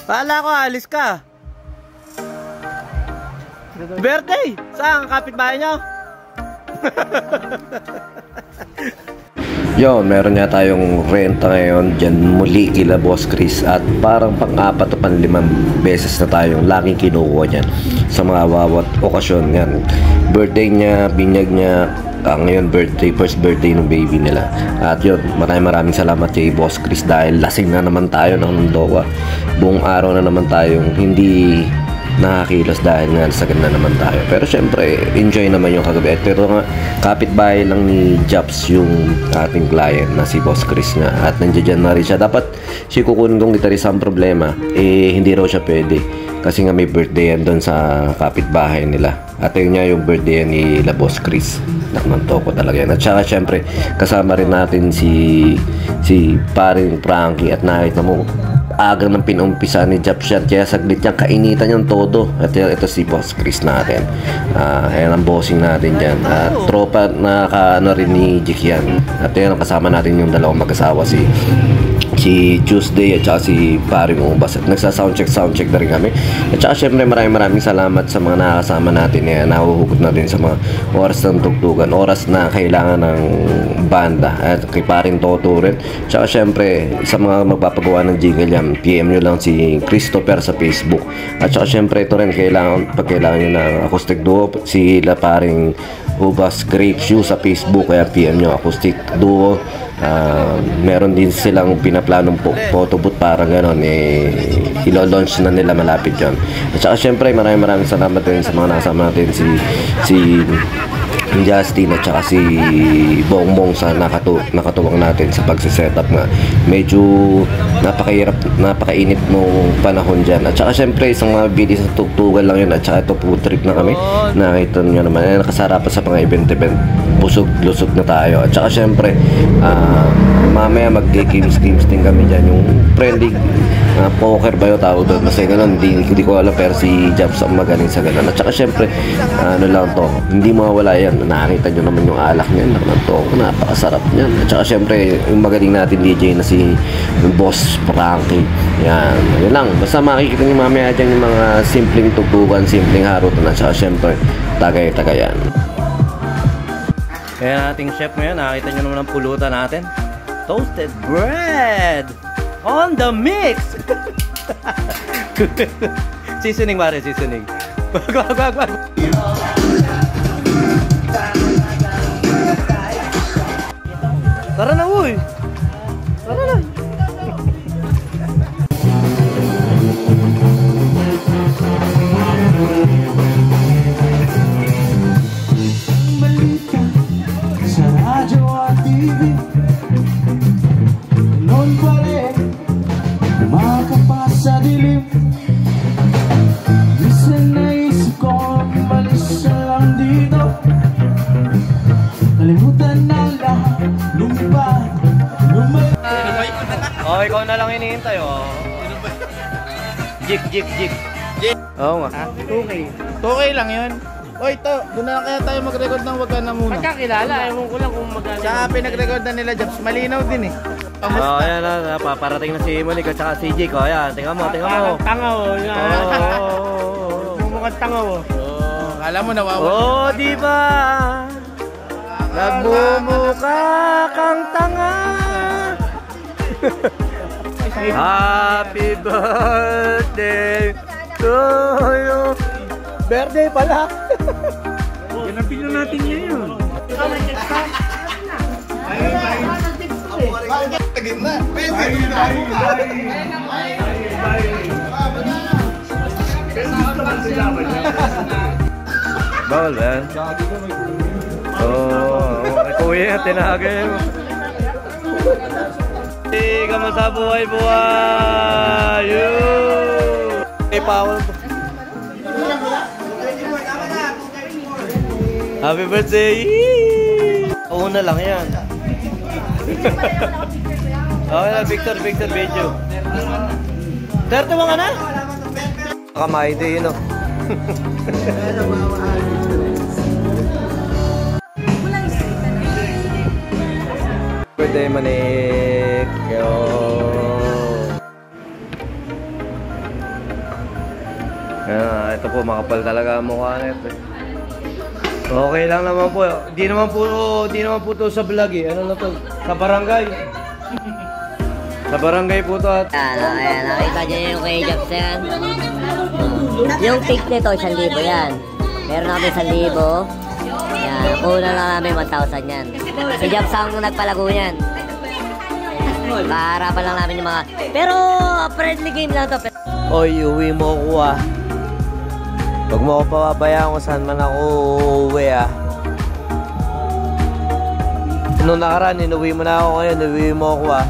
Pala ko, alis ka. Birthday! Saan? Kapitbahay nyo? Yon, meron nga tayong renta ngayon dyan muli kila Boss Chris at parang pang-4 o pang-5 beses na tayong laging kinukuha dyan sa mga bawat okasyon yan. Birthday niya, binyag niya, ngayon first birthday ng baby nila. At yun, maraming salamat kay Boss Chris dahil lasing na naman tayo ng Nondoa. Buong araw na naman tayong hindi nakakilos dahil nga sagad na naman tayo. Pero syempre, enjoy naman yung kagabi. Pero nga, kapitbahay lang ni Japs yung ating client na si Boss Chris nga. At nandiyan na rin siya. Dapat si kukunin kong gitarista ang problema, hindi raw siya pwede. Kasi nga may birthday yan doon sa kapitbahay nila. At yun nga yung birthday ni La Boss Chris. Nakmanto ko talaga yan. At saka syempre, kasama rin natin si paring Frankie. At nakita mo, agang ng pinumpisa ni Japs yan, kaya saglit niya kainitan yung todo. At ito si Boss Chris natin, ayan ang bossing natin dyan. At tropa na kaano rin ni Jik yan. At yan ang kasama natin yung dalawang mag-asawa, si Tuesday at saka si paring Ubas. At nagsa-soundcheck na rin kami. At saka syempre maraming salamat sa mga nakakasama natin. Nahuhugot natin sa mga oras ng tugtugan, oras na kailangan ng banda. At kay paring Toto rin. At saka syempre sa mga magpapagawa ng jingle yan, PM nyo lang si Christopher sa Facebook. At saka syempre ito rin, pag kailangan nyo ng acoustic duo, sila paring Ubas Grape Shoe sa Facebook, kaya PM nyo acoustic duo. Meron din silang pinaplanong photo booth, parang gano'n, ilo-launch na nila malapit yun. At saka syempre maraming salamat din sa mga nakasama natin, si Justin at saka si Bongbong sa nakatuwang natin sa pagsisetup nga. Medyo napakainit nung panahon dyan. At saka syempre isang mga bilis na tugtugan lang yun. At saka ito po trip na kami. Nakita nyo naman, nakasarapan sa mga event. Busog-lusog na tayo. At saka syempre mamaya mag-games din kami dyan. Yung friendly poker ba yung tawag doon? Basta gano'n, hindi ko alam, pero si Japs ang magaling sa gano'n. At saka syempre ano lang to, hindi mawawala yan. Nakakita nyo naman yung alak niyan, napakasarap niyan. At saka syempre yung magaling natin DJ na si Boss Frankie. Yan lang, basta makikita nyo mamaya dyan yung mga simpleng tugtugan, simpleng harutan. At saka syempre tagay-tagayan. Kaya ating chef ngayon, nakita nyo naman ang pulutan natin. Toasted bread on the mix. Seasoning pare, seasoning. Wag. Tara na, uy. Tara na. Balita sa radyo at TV, noon pa rin makapasa dilim. Minsan naisip ko umalis na lang dito, kalimutan na lahat, lumipad. Oh, ikaw na lang hinihintay, oh. Jik. Oo nga. Okay lang yun. O ito, doon na kaya tayo mag-record ng wag ka na muna. Magkakilala, ewan ko lang kung magkakilala. Tsaka pinag-record na nila Japs, malinaw din eh. Oh, ayan na, paparating na si Monique at saka si Jik. Oh, ayan, tingnan mo. Tanga mo. Mukhang tanga mo. Kala mo nawawala. Oh, di ba? Nagmumukha kang tanga. Happy birthday to you. Birthday pala. Yan ang pino natin ngayon. Bawal ba yan? Oo, kuya, tinagay mo. Kamusta buhay-buhay? Hey, Paul. Happy birthday! Una lang yan. Okay na, Victor, video. 31 ka na? Kamay din, no? Birthday, Manik! Yo! Ito po, makapal talaga ang mukha nito. Okay lang naman po. Di naman po to sa vlog eh. Ano na to? Sa barangay. Sa barangay po to at... Ayan, nakita nyo yung kay Jobs na yan. Yung pick nito, 1,000 yan. Meron na kami 1,000. Yan, una lang namin 1,000 yan. Si Jobs ang nagpalago yan. Kaharapan lang namin yung mga... Pero, friendly game lang to. Oy, uwi mo ako ah. Huwag mo ako pababayaan kung saan man ako uuwi ah. Nung nakaraan, inuwi mo na ako ngayon. Inuwi mo ako ah.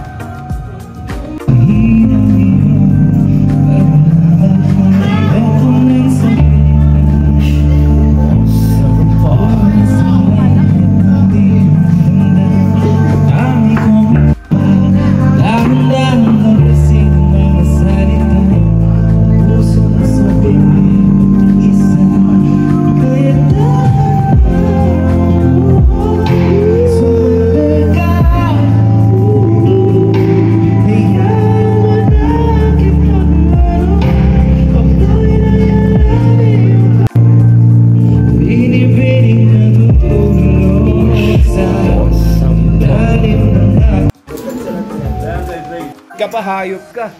Kapahayop ka.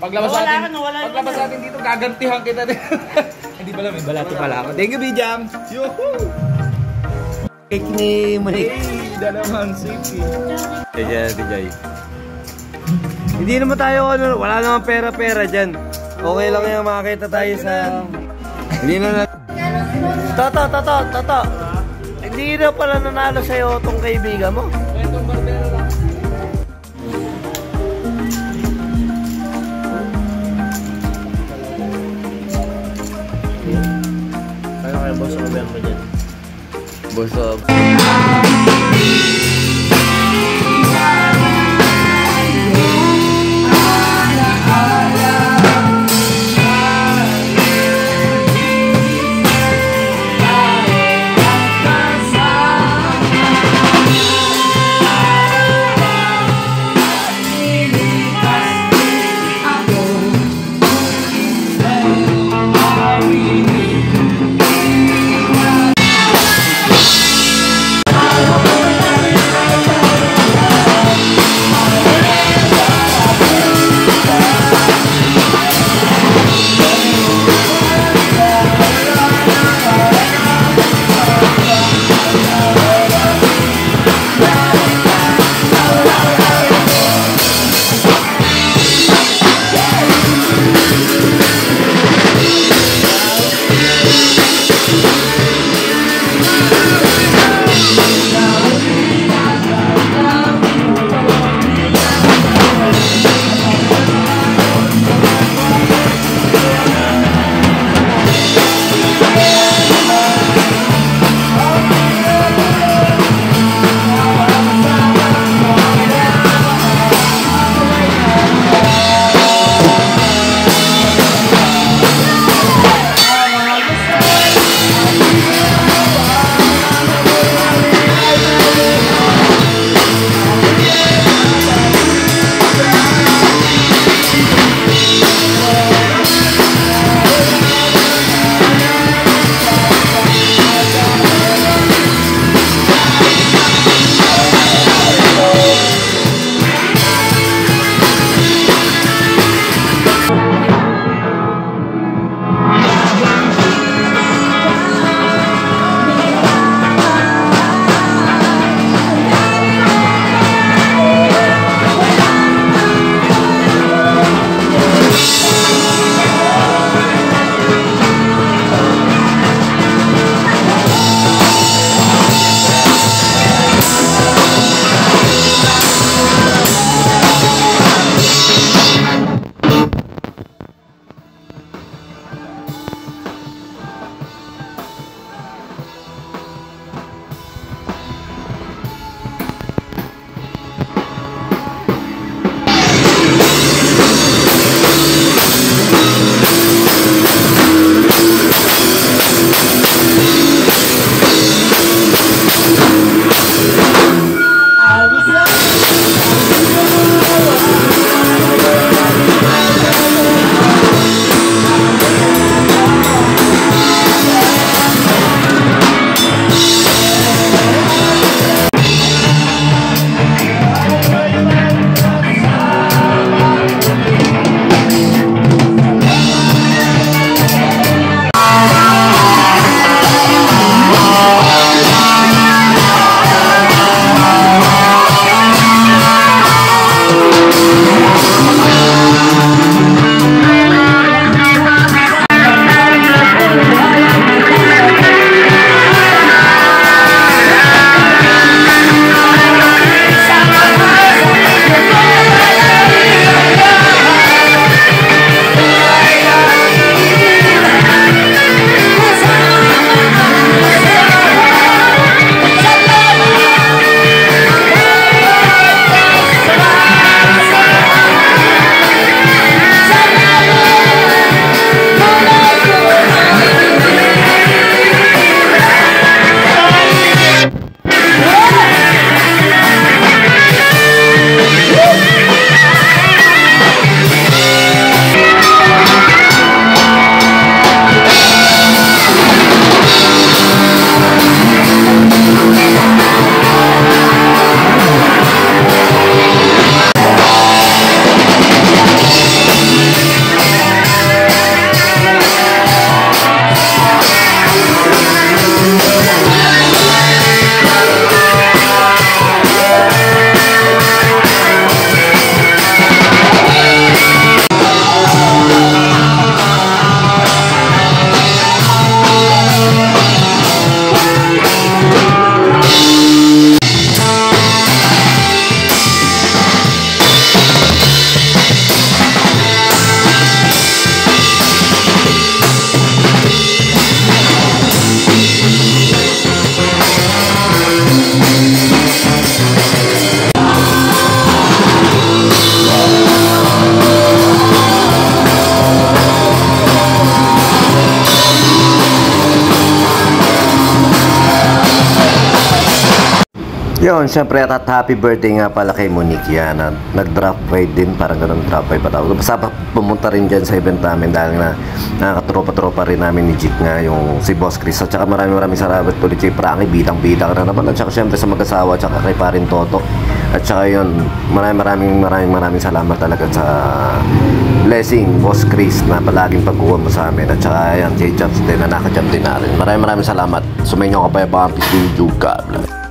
Paglabas natin dito, gagantihan kita din. Hindi pala, may balati pala ako. Thank you, Bijam. Yuhuu! Cake ni Malik. Hey, dalaman, safety. DJ. Hindi naman tayo, wala naman pera-pera dyan. Okay lang yung makakita tayo sa... Hindi na Toto. Hindi na pala nanalo sa'yo itong kaibigan mo. Boss of November dyan. Boss of... Yun, syempre at happy birthday nga pala kay Monique yan. Nag-drop by din, parang ganun drop by pa tawag. Basta pumunta rin dyan sa event namin dahil na nakakatropa-tropa rin namin ni Jik nga yung si Boss Chris. At saka maraming salamat ulit kay Frankie, bidang-bidang na naman. At saka syempre sa mag-asawa, at saka kay parin Toto. At saka yun, maraming salamat talaga sa blessing, Boss Chris, na palaging pagkuha mo sa amin. At saka yan, J-Jobs din na nakajump din natin. Maraming salamat. Sumayin nyo kapayapaan, peace, God bless.